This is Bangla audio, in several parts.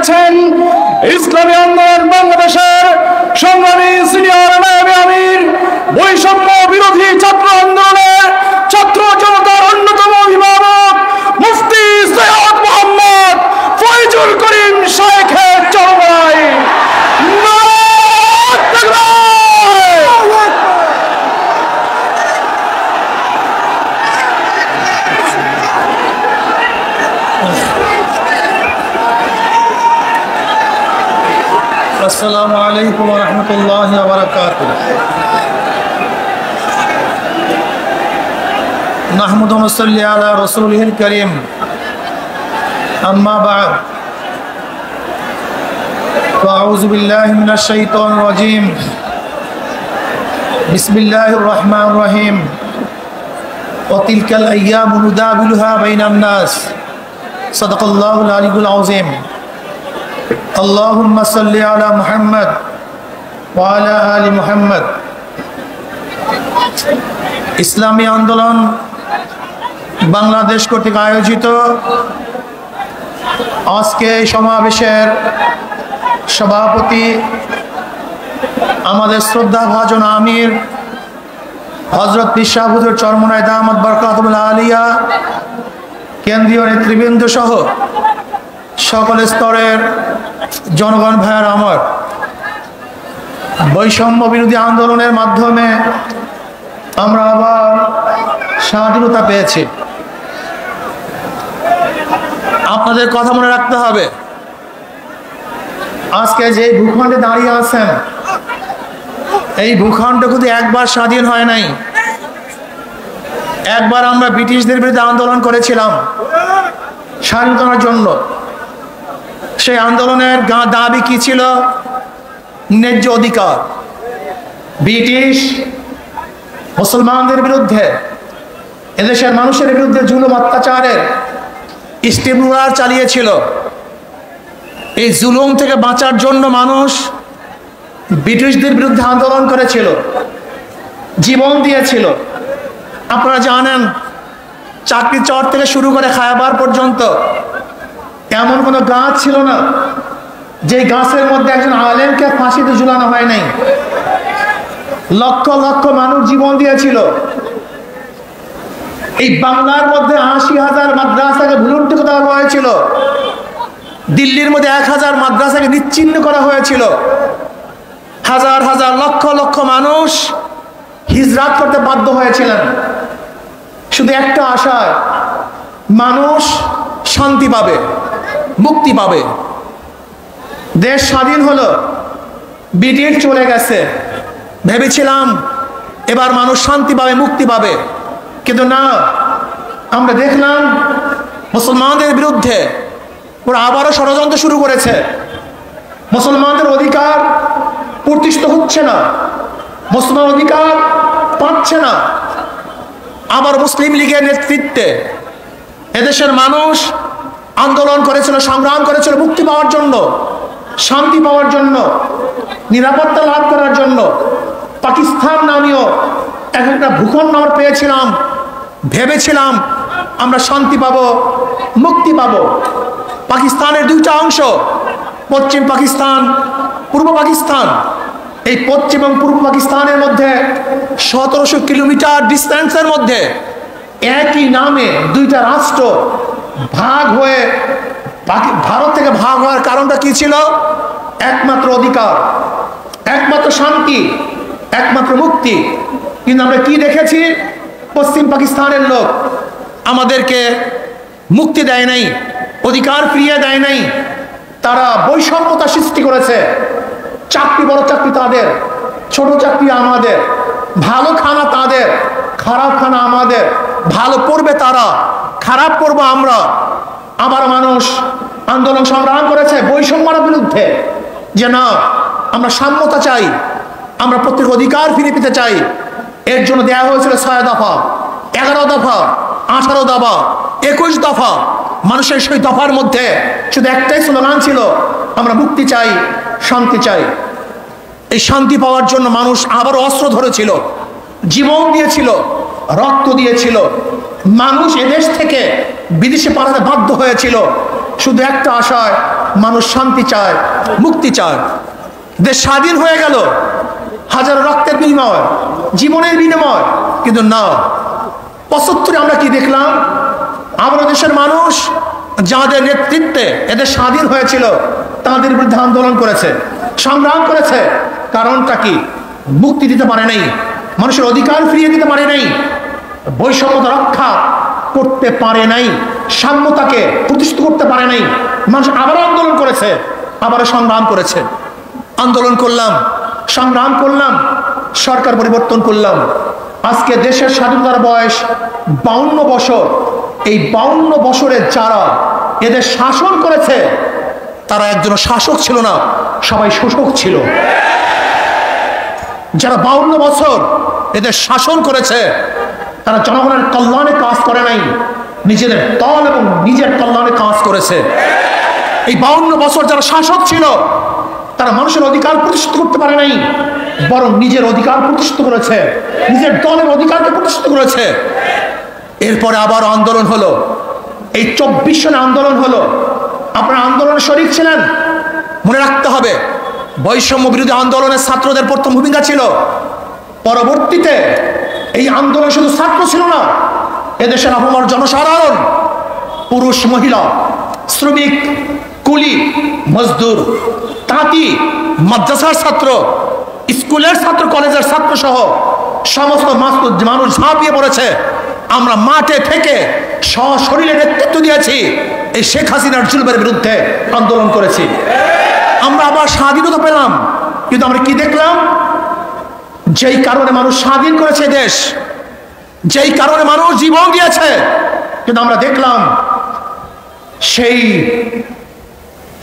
দিয়েছেন ইসলামী আন্দোলন বাংলাদেশের সংগ্রামী সিনিয়র নায়েবে আমির, বৈষম্য বিরোধী ছাত্র আন্দোলনের ছাত্র জনতার অন্যতম অভিভাবক মুফতি সৈয়দ মোহাম্মদ ফয়জুল করিম শাইখের চরমায় আসসালামু আলাইকুম ওয়া রাহমাতুল্লাহি ওয়া বারাকাতুহু। নাহমাদু ওয়া নুসাল্লি আলা রাসূলিহিল কারীম, আম্মা বা'দ, ফাআউযু বিল্লাহি মিনাশ শাইতানির রাজীম। বিসমিল্লাহির রাহমানির রাহিম। ওয়া তিলকাল আইয়ামু নুদাবিলুহা বাইনান নাস। সাদাকাল্লাহুল আলিয়্যুল আযীম। আল্লাহুম্মা সাল্লি আলা মুহাম্মদ ওয়া আলা আলি মুহাম্মদ। ইসলামী আন্দোলন বাংলাদেশ কর্তৃক আয়োজিত আজকে এই সমাবেশের সভাপতি আমাদের শ্রদ্ধাভাজন আমির হযরত পীর সাহেব হুজুর চরমনাই দামাত বরকাতুল আলিয়া, কেন্দ্রীয় নেতৃবৃন্দ সহ সকল স্তরের জনগণ ভাইয়ের আমার, বৈষম্য বিরোধী আন্দোলনের মাধ্যমে আমরা আবার স্বাধীনতা পেয়েছি। আপনাদের কথা মনে রাখতে হবে, আজকে যে ভূখণ্ডে দাঁড়িয়ে আছেন, এই ভূখণ্ড কিন্তু একবার স্বাধীন হয় নাই। একবার আমরা ব্রিটিশদের বিরুদ্ধে আন্দোলন করেছিলাম স্বাধীনতার জন্য। সেই আন্দোলনের দাবি কি ছিল? ন্যায্য অধিকার। ব্রিটিশ মুসলমানদের বিরুদ্ধে, এদেশের মানুষের বিরুদ্ধে জুলুম অত্যাচারের স্টিমুলার চালিয়েছিল। এই জুলুম থেকে বাঁচার জন্য মানুষ ব্রিটিশদের বিরুদ্ধে আন্দোলন করেছিল, জীবন দিয়েছিল। আপনারা জানেন, চাকরি চর থেকে শুরু করে খায়বার পর্যন্ত এমন কোনো গাছ ছিল না যে গাছের মধ্যে একজন আলেমকে ফাঁসিতে ঝুলানো হয় নাই। লক্ষ লক্ষ মানুষ জীবন দিয়েছিল। এই বাংলার মধ্যে ৮০,০০০ মাদ্রাসাকে ভুলুণ্ঠিত করা হয়েছিল। দিল্লির মধ্যে ১,০০০ মাদ্রাসাকে নিশ্চিহ্ন করা হয়েছিল। হাজার হাজার লক্ষ লক্ষ মানুষ হিজরাত করতে বাধ্য হয়েছিলেন শুধু একটা আশায়, মানুষ শান্তি পাবে, মুক্তি পাবে। দেশ স্বাধীন হলো, ব্রিটিশ চলে গেছে, ভেবেছিলাম এবার মানুষ শান্তি পাবে, মুক্তি পাবে। কিন্তু না, আমরা দেখলাম মুসলমানদের বিরুদ্ধে ওরা আবারও ষড়যন্ত্র শুরু করেছে। মুসলমানদের অধিকার প্রতিষ্ঠিত হচ্ছে না, মুসলমান অধিকার পাচ্ছে না। আবার মুসলিম লীগের নেতৃত্বে এদেশের মানুষ আন্দোলন করেছিল, সংগ্রাম করেছিল মুক্তি পাওয়ার জন্য, শান্তি পাওয়ার জন্য, নিরাপত্তা লাভ করার জন্য। পাকিস্তান নামীয় একটা ভূখণ্ড আমরা পেয়েছিলাম, ভেবেছিলাম আমরা শান্তি পাবো, মুক্তি পাবো। পাকিস্তানের দুইটা অংশ, পশ্চিম পাকিস্তান, পূর্ব পাকিস্তান। এই পশ্চিম এবং পূর্ব পাকিস্তানের মধ্যে ১৭০০ কিলোমিটার ডিস্টেন্সের মধ্যে একই নামে দুইটা রাষ্ট্র ভাগ হয়ে, ভারত থেকে ভাগ হওয়ার কারণটা কি ছিল? একমাত্র অধিকার, একমাত্র শান্তি, একমাত্র মুক্তি। কিন্তু আমরা কি দেখেছি? পশ্চিম পাকিস্তানের লোক আমাদেরকে মুক্তি দেয় নাই, অধিকার ফিরিয়ে দেয় নাই। তারা বৈষম্যতা সৃষ্টি করেছে। চাকরি বড় চাকরি তাদের, ছোট চাকরি আমাদের, ভালো খানা তাদের, খারাপ খানা আমাদের। ভালো পড়বে তারা, খারাপ পড়বো আমরা। আবার মানুষ আন্দোলন সংগ্রাম করেছে বৈষম্যের বিরুদ্ধে, যে না, আমরা সাম্যতা চাই, আমরা প্রত্যেক অধিকার ফিরে পেতে চাই। এর জন্য দেওয়া হয়েছিল ৬ দফা, ১১ দফা, ১৮ দফা, ২১ দফা। মানুষের সেই দফার মধ্যে শুধু একটাই স্লোগান ছিল, আমরা মুক্তি চাই, শান্তি চাই। এই শান্তি পাওয়ার জন্য মানুষ আবার অস্ত্র ধরেছিল, জীবন দিয়েছিল, রক্ত দিয়েছিল। মানুষ এদেশ থেকে বিদেশে পালাতে বাধ্য হয়েছিল শুধু একটা আশায়, মানুষ শান্তি চায়, মুক্তি চায়। দেশ স্বাধীন হয়ে গেল হাজার রক্তের বিনিময়, জীবনের বিনিময়, কিন্তু না, ৭৫ আমরা কি দেখলাম? আমাদের দেশের মানুষ যাদের নেতৃত্বে এদের স্বাধীন হয়েছিল তাদের বিরুদ্ধে আন্দোলন করেছে, সংগ্রাম করেছে। কারণটা কি? মুক্তি দিতে পারে নাই, মানুষের অধিকার ফিরিয়ে দিতে পারে নাই, বৈষম্যতা রক্ষা করতে পারে নাই, সাম্যতাকে প্রতিষ্ঠিত করতে পারে নাই। মানুষ আবার আন্দোলন করেছে, আবার সংগ্রাম করেছে। আন্দোলন করলাম, সংগ্রাম করলাম, সরকার পরিবর্তন করলাম। আজকে দেশের স্বাধীনতার বয়স 52 বছর। এই 52 বছরে যারা এদের শাসন করেছে তারা একজন শাসক ছিল না, সবাই শোষক ছিল। যারা 52 বছর এদের শাসন করেছে তারা জনগণের কল্যাণে কাজ করে নাই, নিজেদের দল এবং নিজের কল্যাণে কাজ করেছে। এই 52 বছর যারা শাসক ছিল তারা মানুষের অধিকার প্রতিষ্ঠিত করতে পারে নাই, বরং নিজের অধিকার প্রতিষ্ঠিত করেছে, নিজের দলের অধিকারকে প্রতিষ্ঠিত করেছে। এরপরে আবার আন্দোলন হলো, এই 24 সনে আন্দোলন হলো। আপনারা আন্দোলনে শরীক ছিলেন, মনে রাখতে হবে বৈষম্য বিরোধী আন্দোলনের ছাত্রদের প্রথম ভূমিকা ছিল। পরবর্তীতে এই আন্দোলন শুধু ছাত্র ছিল না, এদেশের আপামর জনসাধারণ, পুরুষ মহিলা, শ্রমিক, কুলি, মজদুর, তাঁতি, মাদ্রাসার ছাত্র, স্কুলের ছাত্র, কলেজের ছাত্র সহ সমস্ত মানুষ ঝাঁপিয়ে পড়েছে। আমরা মাঠে থেকে সশরীরে নেতৃত্ব দিয়েছি, এই শেখ হাসিনার জুলুমের বিরুদ্ধে আন্দোলন করেছি। আমরা আবার স্বাধীনতা পেলাম, কিন্তু আমরা কি দেখলাম? যেই কারণে মানুষ স্বাধীন করেছে দেশ, যেই কারণে মানুষ জীবন দিয়েছে, কিন্তু আমরা দেখলাম সেই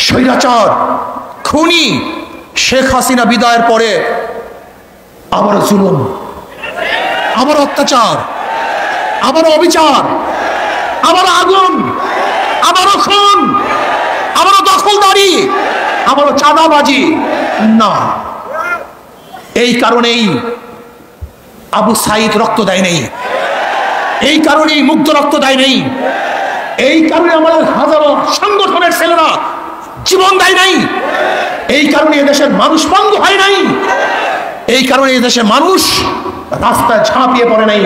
স্বৈরাচার খুনি শেখ হাসিনা বিদায়ের পরে আবার জুলুম, আবার অত্যাচার, আবার অবিচার, আবার আগুন, আবারও খুন, আবারও দখলদারি, আবারও চাঁদাবাজি। না, এই কারণেই আবু সাইদ রক্ত দেয় নেই, এই কারণেই মুগ্ধ রক্ত দেয় নেই, এই কারণে আমাদের হাজারো সংগঠনের ছেলেরা জীবন দেয় নাই, এই কারণে এদেশের মানুষ পঙ্গু হয় নাই, এই কারণে এদেশের মানুষ রাস্তায় ঝাঁপিয়ে পড়ে নাই।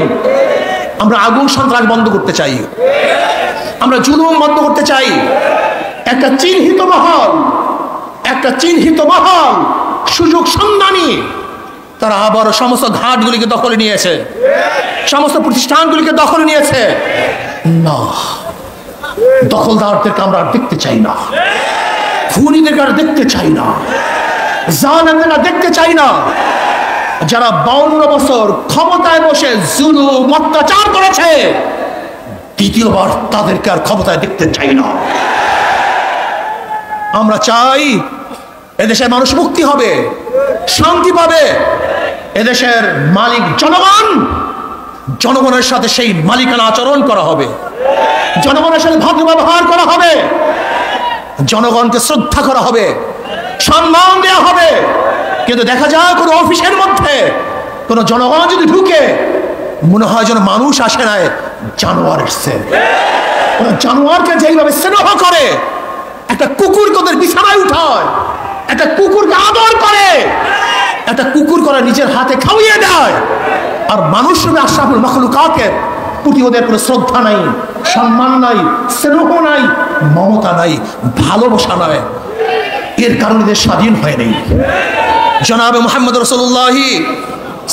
আমরা আগুন সন্ত্রাস বন্ধ করতে চাই, আমরা জুলুম বন্ধ করতে চাই। একটা চিহ্নিত মহল, একটা চিহ্নিত মহল, সুযোগ সন্ধানী, তারা আবার সমস্ত ঘাটগুলিকে দখলে নিয়েছে, সমস্ত প্রতিষ্ঠানগুলিকে দখলে নিয়েছে। না, দখলদারদেরকে আমরা আর দেখতে চাই না, খুনিদেরকে আর দেখতে চাই না, জালেমদেরকে দেখতে চাই না। যারা 52 বছর ক্ষমতায় বসে জুলুম অত্যাচার করেছে, দ্বিতীয়বার তাদেরকে আর ক্ষমতায় দেখতে চাই না। আমরা চাই এদেশের মানুষ মুক্তি হবে, শান্তি পাবে। এদেশের মালিক জনগণ, জনগণের সাথে সেই মালিকানা আচরণ করা হবে, জনগণের সাথে ভদ্র ব্যবহার করা হবে, জনগণকে শ্রদ্ধা করা হবে, সম্মান দেওয়া হবে। কিন্তু দেখা যায় কোনো অফিসের মধ্যে কোনো জনগণ যদি ঢুকে, মনে হয় যেন মানুষ আসে নাই, জানোয়ার এসছে। জানোয়ারকে যেইভাবে স্নেহ করে, একটা কুকুরকে ওদের বিছানায় উঠায়, একটা কুকুরকে আদর করে, একটা কুকুর করে নিজের হাতে খাওয়িয়ে দেয়, আর মানুষ রূপে আশরাফুল মাখলুকাতের প্রতি ওদের কোনো শ্রদ্ধা নাই, সম্মান নাই, স্নেহ নাই, মমতা নাই, ভালোবাসা নাই। এর কারণে এদের স্বাধীন হয় নাই। জনাবে মুহাম্মদ রাসূলুল্লাহ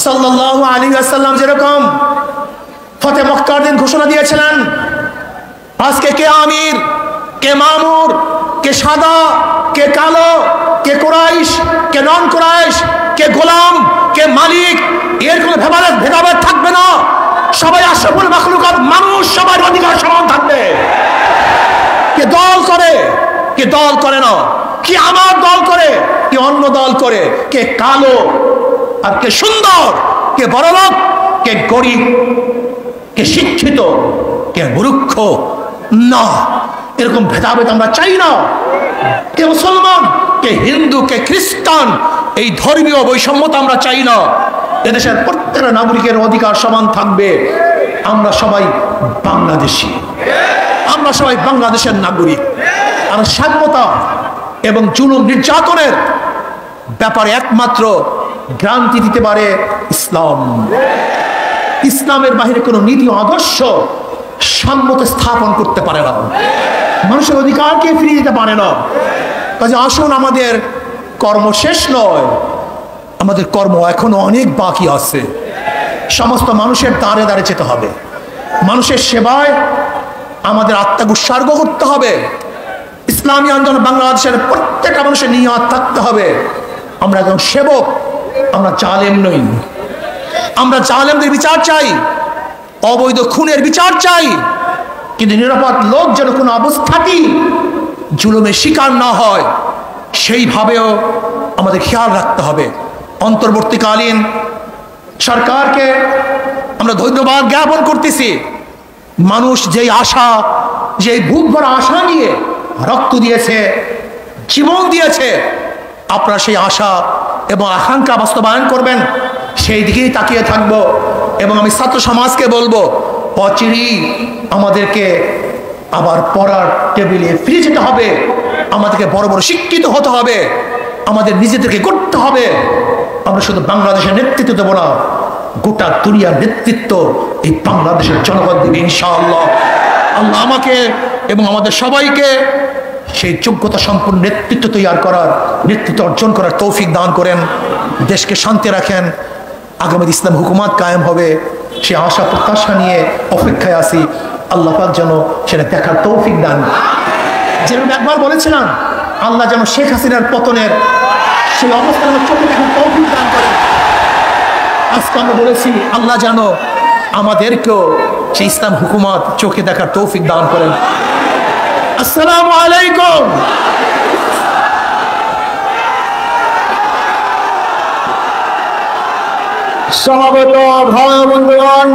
সাল্লাল্লাহু আলাইহি ওয়াসাল্লাম যেরকম ফতে মক্কার দিন ঘোষণা দিয়েছিলেন, আজকে কে আমির, কে মামুর, কে সাদা, কে কালো, কে কুরাইশ, কে নন কুরাইশ, কে গোলাম, কে মালিক, এর কোনো ভেদাভেদ থাকবে না। সবাই আশরাফুল মাখলুকাত মানুষ, সবার অধিকার সমান থাকবে। কে দল করে, কে দল করে না, কি আমার দল করে, কে অন্য দল করে, কে কালো আর কে সুন্দর, কে বড়লোক, কে গরিব, কে শিক্ষিত, কে মূর্খ, না, এরকম ভেদাভেদ আমরা চাই না। কে মুসলমান, কে হিন্দু, কে খ্রিস্টান, এই ধর্মীয় বৈষম্যতা আমরা চাই না। এদেশের প্রত্যেকটা নাগরিকের অধিকার সমান থাকবে। আমরা সবাই বাংলাদেশি, আমরা সবাই বাংলাদেশের নাগরিক। আর সাম্যতা এবং জুলুম নির্যাতনের ব্যাপারে একমাত্র গ্রান্তি দিতে পারে ইসলাম। ইসলামের বাহিরে কোনো নীতি আদর্শ সাম্যতা স্থাপন করতে পারে না, মানুষের অধিকারকে ফিরিয়ে দিতে পারে না। কাজে আসুন, আমাদের কর্ম শেষ নয়, আমাদের কর্ম এখনো অনেক বাকি আছে। সমস্ত মানুষের দ্বারে দ্বারে যেতে হবে, মানুষের সেবায় আমাদের আত্মাকে উৎসর্গ করতে হবে। ইসলামী আন্দোলন বাংলাদেশের প্রত্যেকটা মানুষের নিয়ত থাকতে হবে, আমরা একজন সেবক, আমরা জালেম নই। আমরা জালেমদের বিচার চাই, অবৈধ খুনের বিচার চাই, কিন্তু নিরাপদ লোক যেন কোনো অবস্থাতেই জুলুমের শিকার না হয় সেইভাবেও আমাদের খেয়াল রাখতে হবে। অন্তর্বর্তীকালীন সরকারকে আমরা ধন্যবাদ জ্ঞাপন করতেছি। মানুষ যেই আশা, যেই বুক ভরা আশা নিয়ে রক্ত দিয়েছে, জীবন দিয়েছে, আপনারা সেই আশা এবং আকাঙ্ক্ষা বাস্তবায়ন করবেন, সেই দিকেই তাকিয়ে থাকবো। এবং আমি ছাত্র সমাজকে বলবো, অচিরেই আমাদেরকে আবার পড়ার টেবিলে ফিরে যেতে হবে, আমাদেরকে বড় বড় শিক্ষিত হতে হবে, আমাদের নিজেদেরকে করতে হবে। আমরা শুধু বাংলাদেশের নেতৃত্ব দেবো না, গোটা দুনিয়ার নেতৃত্ব এই বাংলাদেশের জনগণ দেবে ইনশাআল্লাহ। আল্লাহ আমাকে এবং আমাদের সবাইকে সেই যোগ্যতা সম্পন্ন নেতৃত্ব তৈরি করার, নেতৃত্ব অর্জন করার তৌফিক দান করেন। দেশকে শান্তি রাখেন, আগামী ইসলাম হুকুমত কায়েম হবে সে আশা প্রত্যাশা নিয়ে অপেক্ষায় আছি। আল্লাহ পাক যেন সেটা দেখার তৌফিক দান। যেরকম একবার বলেছিলাম, আল্লাহ যেন শেখ হাসিনার পতনের সেই অবস্থান চোখে দেখার তৌফিক দান করেন। আজকে আমরা বলেছি, আল্লাহ যেন আমাদেরকেও সেই ইসলাম হুকুমত চোখে দেখার তৌফিক দান করেন। আসসালামু আলাইকুম। সমাবেত ভাই বন্ধুগণ,